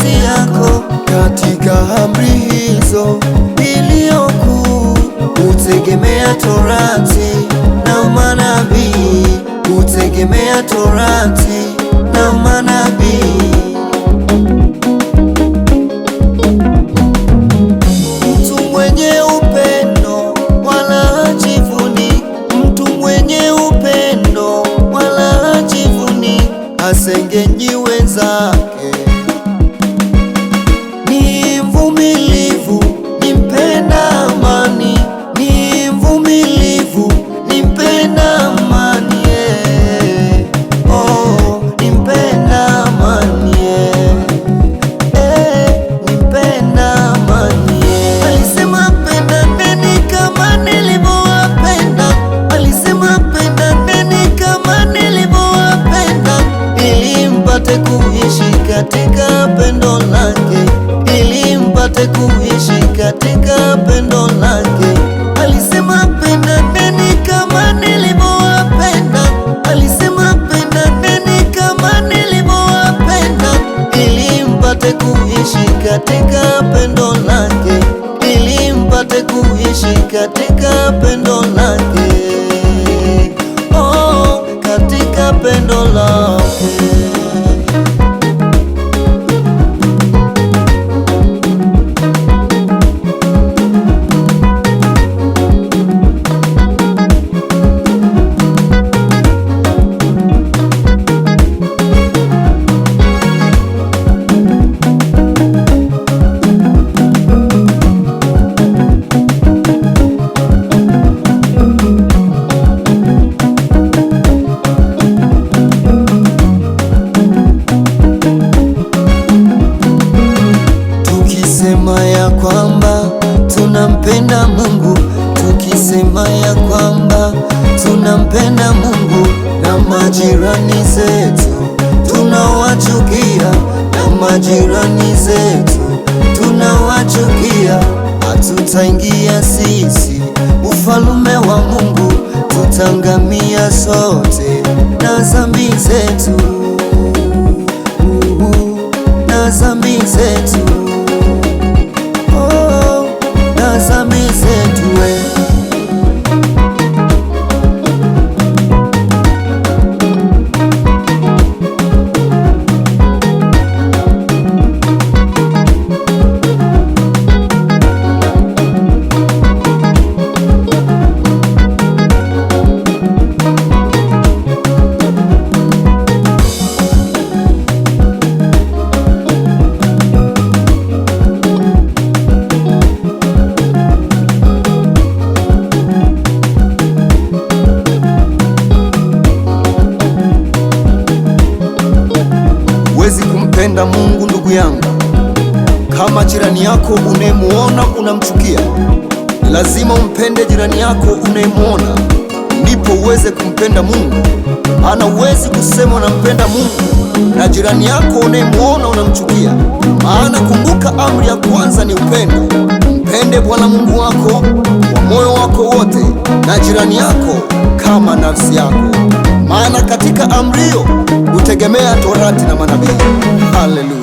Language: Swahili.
nafsi yako katika amri hizo iliyokuu. Utegemea Torati na manabii, utegemea Torati na manabii. Mtu mwenye upendo wala hajivuni, mtu mwenye upendo wala hajivuni, hasengenyi wenzake. Ni mvumilivu, ni mpenda amani, ni mvumilivu, ni mpenda amani, oh, ni mpenda amani, ni mpenda amani. Alisema pendaneni kama nilivyowapenda, alisema pendaneni kama nilivyowapenda, ili mpate kuishi katika pendo lake, ili mpate kuishi katika pendo lake. Alisema pendaneni kama nilivyowapenda, alisema pendaneni kama nilivyowapenda, ili mpate kuishi katika pendo lake, ili mpate kuishi katika pendo lake, oh, katika pendo lake. Tukisema ya kwamba tunampenda Mungu, tukisema ya kwamba tunampenda Mungu, na majirani zetu tunawachukia, na majirani zetu tunawachukia, hatutaingia sisi ufalume wa Mungu, tutangamia sote na dhambi zetu, na dhambi zetu, oh, na dhambi zetu. Huwezi kumpenda Mungu ndugu yangu kama jirani yako unayemuona unamchukia. Lazima umpende jirani yako unayemuona, ndipo uweze kumpenda Mungu. Maana huwezi kusema unampenda Mungu na jirani yako unayemuona unamchukia. Maana kumbuka, amri ya kwanza ni upendo. Mpende Bwana Mungu wako kwa moyo wako wote, na jirani yako kama nafsi yako. Maana katika amri hiyo utegemea Torati na manabii. Haleluya.